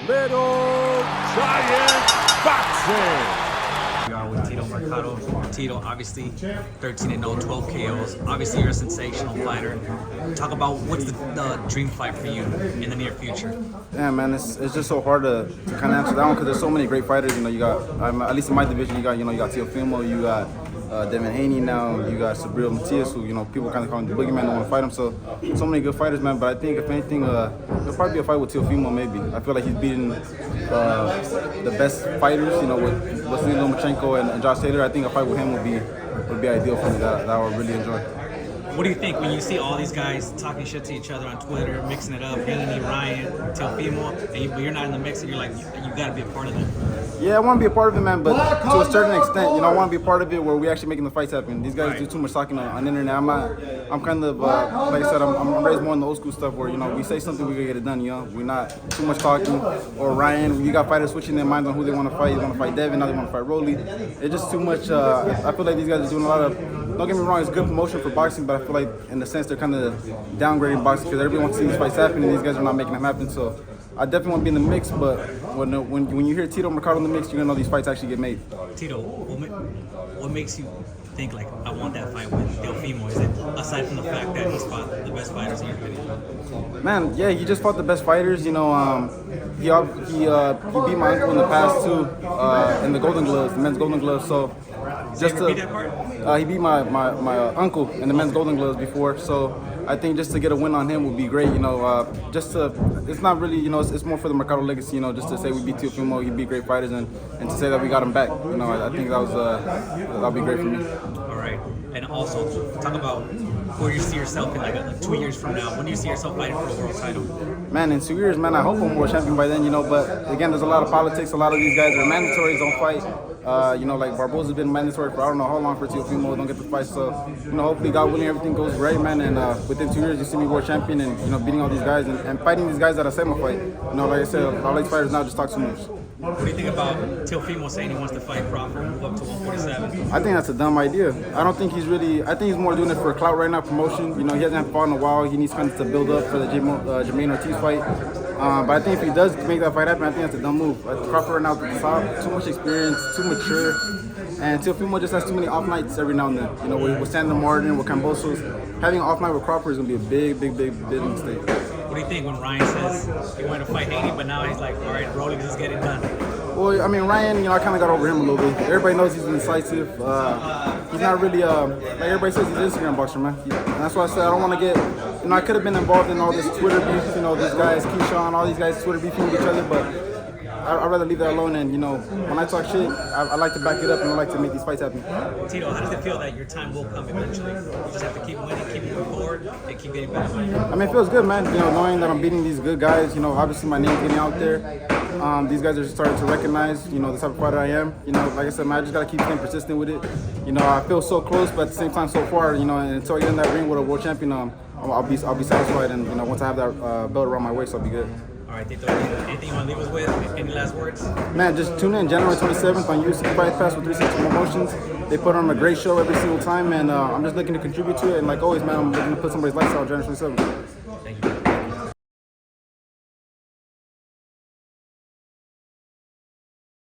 Little Giant Boxing. We are with Tito Mercado. Tito, obviously 13-0, 12 KOs. Obviously, you're a sensational fighter. Talk about what's the dream fight for you in the near future. Yeah, man, it's just so hard to kind of answer that one because there's so many great fighters. You know, you got at least in my division, you got Teofimo, you got Devin Haney now, you got Sabril Matias, who people kind of call him the boogeyman, don't want to fight him. So many good fighters, man. But I think if anything, it'll probably be a fight with Teofimo, maybe. I feel like he's beaten the best fighters, with Vasily Lomachenko and Josh Taylor. I think a fight with him would be ideal for me. That I would really enjoy. What do you think when you see all these guys talking shit to each other on Twitter, mixing it up, Haney, Ryan, Teofimo, but you're not in the mix, and you're like, you got to be a part of it? Yeah, I want to be a part of it, man, but to a certain extent, I want to be a part of it where we actually making the fights happen. These guys do too much talking on the internet. I'm kind of, like I said, I'm raised more in the old school stuff where, we say something, we gotta get it done, We're not too much talking. Or Ryan, you got fighters switching their minds on who they want to fight. They want to fight Devin, now they want to fight Rolly. It's just too much. I feel like these guys are doing a lot of, don't get me wrong, it's good promotion for boxing, but I feel like in a sense they're kind of downgrading boxing because everybody wants to see these fights happen and these guys are not making them happen. So I definitely want to be in the mix, but when you hear Tito Mercado in the mix, you're going to know these fights actually get made. Tito, what makes you think, like, I want that fight with Teofimo? Is it, aside from the fact that he's fought the best fighters in your opinion? Man, yeah, he just fought the best fighters. He beat my uncle in the past, too, in the Golden Gloves, the men's Golden Gloves. So just to, he beat my uncle in the men's Golden Gloves before. So I think just to get a win on him would be great. It's not really, it's more for the Mercado legacy. Just to say we beat Teofimo, he beat great fighters, and to say that we got him back. I think that'll be great for me. All right, and also talk about where you see yourself in like 2 years from now. When do you see yourself fighting for a world title? Man, in 2 years, man, I hope I'm world champion by then. But again, there's a lot of politics. A lot of these guys are mandatories, don't fight. Like Barboza's been mandatory for I don't know how long for Teofimo, don't get the fight. So, hopefully, God willing, everything goes right, man. And within 2 years, you see me world champion and, beating all these guys and fighting these guys at a semi-fight. Like I said, all these fighters now just talk too much. What do you think about Teofimo saying he wants to fight Crawford, move up to 147? I think that's a dumb idea. I don't think I think he's more doing it for clout right now, promotion. He hasn't fought in a while. He needs kind of to build up for the Jermaine Ortiz fight. But I think if he does make that fight happen, I think that's a dumb move. Crawford right now at the top, too much experience, too mature. And Teofimo just has too many off nights every now and then. With Sandra Martin, with Cambosos. Having an off night with Crawford is going to be a big mistake. What do you think when Ryan says he wanted to fight Haney, but now he's like, all right, Rollies is getting done? Well, I mean, Ryan, I kind of got over him a little bit. Everybody knows he's indecisive. He's not really, like everybody says, he's an Instagram boxer, man. And that's why I said I don't want to get, I could have been involved in all this Twitter beef, these guys, Keyshawn, all these guys Twitter beefing with each other, but I'd rather leave that alone. And, when I talk shit, I like to back it up and I like to make these fights happen. Tito, how does it feel that your time will come eventually? You just have to keep winning, keep moving forward, and keep getting better. I mean, it feels good, man. Knowing that I'm beating these good guys, obviously my name's getting out there. These guys are starting to recognize, the type of fighter I am. Like I said, man, I just got to keep staying persistent with it. I feel so close, but at the same time so far, and until I get in that ring with a world champion, I'll be satisfied. And, once I have that belt around my waist, I'll be good. All right, Tito, anything you want to leave us with? Any last words? Man, just tune in January 27th on UFC Fight Pass with 360 Promotions. They put on a great show every single time, and I'm just looking to contribute to it. And like always, man, I'm looking to put somebody's lights out on January 27th. Thank you.